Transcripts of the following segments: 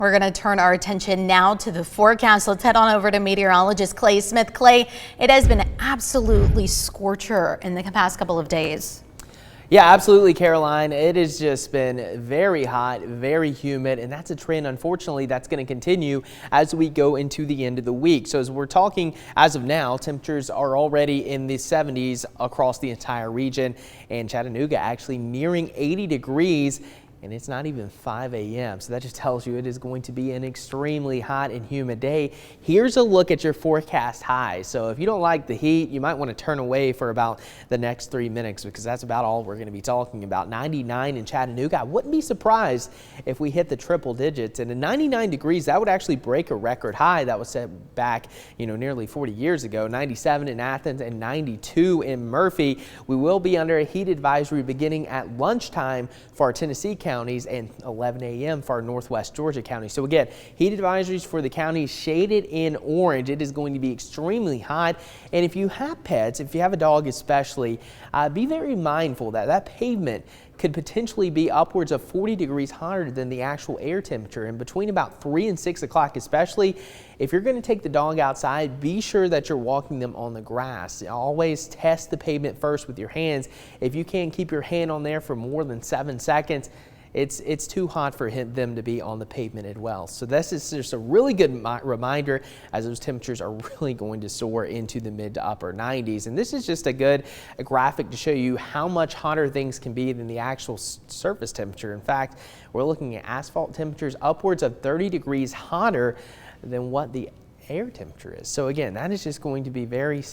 We're going to turn our attention now to the forecast. Let's head on over to meteorologist Clay Smith. Clay, it has been absolutely scorcher in the past couple of days. Yeah, absolutely, Caroline. It has just been very hot, very humid, and that's a trend, unfortunately, that's going to continue as we go into the end of the week. So as we're talking, as of now, temperatures are already in the 70s across the entire region, and Chattanooga actually nearing 80 degrees. And it's not even 5 a.m. So that just tells you it is going to be an extremely hot and humid day. Here's a look at your forecast highs. So if you don't like the heat, you might want to turn away for about the next 3 minutes because that's about all we're going to be talking about. 99 in Chattanooga. I wouldn't be surprised if we hit the triple digits. And at 99 degrees, that would actually break a record high that was set back, nearly 40 years ago. 97 in Athens and 92 in Murphy. We will be under a heat advisory beginning at lunchtime for our Tennessee counties and 11 a.m. for our Northwest Georgia county. So again, heat advisories for the counties shaded in orange. It is going to be extremely hot. And if you have pets, if you have a dog especially, be very mindful that that pavement could potentially be upwards of 40 degrees hotter than the actual air temperature. And between about 3 and 6 o'clock especially, if you're going to take the dog outside, be sure that you're walking them on the grass. Always test the pavement first with your hands. If you can't keep your hand on there for more than 7 seconds, it's too hot for them to be on the pavement as well. So this is just a really good reminder as those temperatures are really going to soar into the mid to upper 90s. And this is just a good graphic to show you how much hotter things can be than the actual surface temperature. In fact, we're looking at asphalt temperatures upwards of 30 degrees hotter than what the air temperature is. So again, that is just going to be very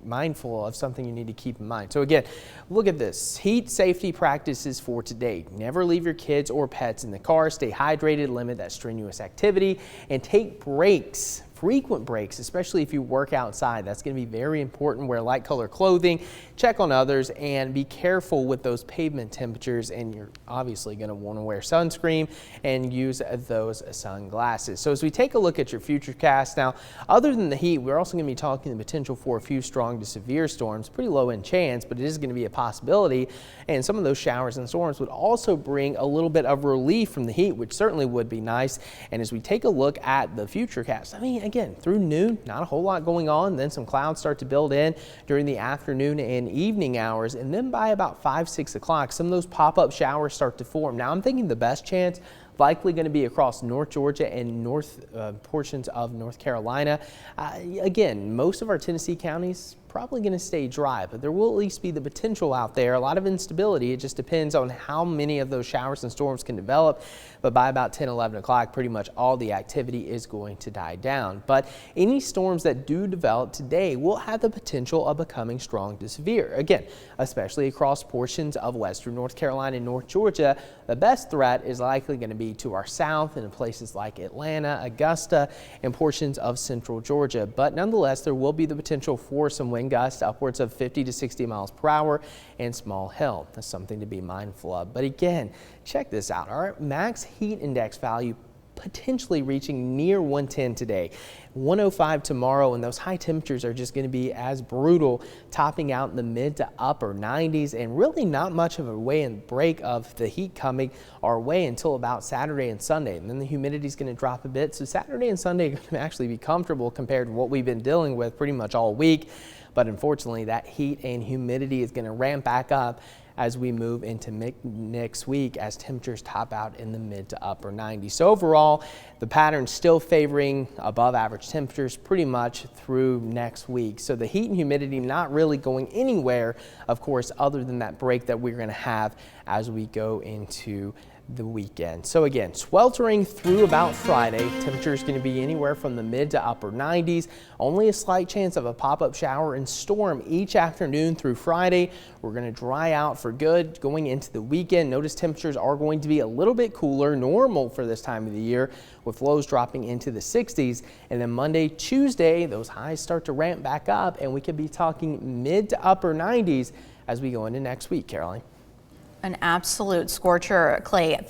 mindful of something you need to keep in mind. So again, look at this. Heat safety practices for today. Never leave your kids or pets in the car. Stay hydrated, limit that strenuous activity, and take breaks. Frequent breaks, especially if you work outside. That's going to be very important. Wear light color clothing, check on others, and be careful with those pavement temperatures. And you're obviously going to want to wear sunscreen and use those sunglasses. So as we take a look at your FUTURECAST now, other than the heat, we're also going to be talking the potential for a few strong to severe storms. Pretty low in chance, but it is going to be a possibility. And some of those showers and storms would also bring a little bit of relief from the heat, which certainly would be nice. And as we take a look at the FUTURECAST, again, through noon, not a whole lot going on. Then some clouds start to build in during the afternoon and evening hours. And then by about 5, 6 o'clock, some of those pop-up showers start to form. Now, I'm thinking the best chance likely going to be across North Georgia and north portions of North Carolina. Again, most of our Tennessee counties probably going to stay dry, but there will at least be the potential out there. A lot of instability. It just depends on how many of those showers and storms can develop. But by about 10, 11 o'clock, pretty much all the activity is going to die down. But any storms that do develop today will have the potential of becoming strong to severe. Again, especially across portions of western North Carolina and North Georgia, the best threat is likely going to be to our south and in places like Atlanta, Augusta, and portions of central Georgia. But nonetheless, there will be the potential for some wind gusts upwards of 50 to 60 miles per hour and small hail. That's something to be mindful of. But again, check this out. Our max heat index value potentially reaching near 110 today, 105 tomorrow, and those high temperatures are just going to be as brutal, topping out in the mid to upper 90s, and really not much of a way and break of the heat coming our way until about Saturday and Sunday. And then the humidity is going to drop a bit, so Saturday and Sunday are going to actually be comfortable compared to what we've been dealing with pretty much all week. But unfortunately, that heat and humidity is going to ramp back up as we move into next week as temperatures top out in the mid to upper 90s. So overall, the pattern still favoring above average temperatures pretty much through next week. So the heat and humidity not really going anywhere, of course, other than that break that we're going to have as we go into the weekend. So again, sweltering through about Friday. Temperature is going to be anywhere from the mid to upper 90s. Only a slight chance of a pop-up shower and storm each afternoon through Friday. We're going to dry out for good going into the weekend. Notice temperatures are going to be a little bit cooler, normal for this time of the year, with lows dropping into the 60s. And then Monday, Tuesday, those highs start to ramp back up, and we could be talking mid to upper 90s as we go into next week. Caroline. An absolute scorcher, Clay. Thank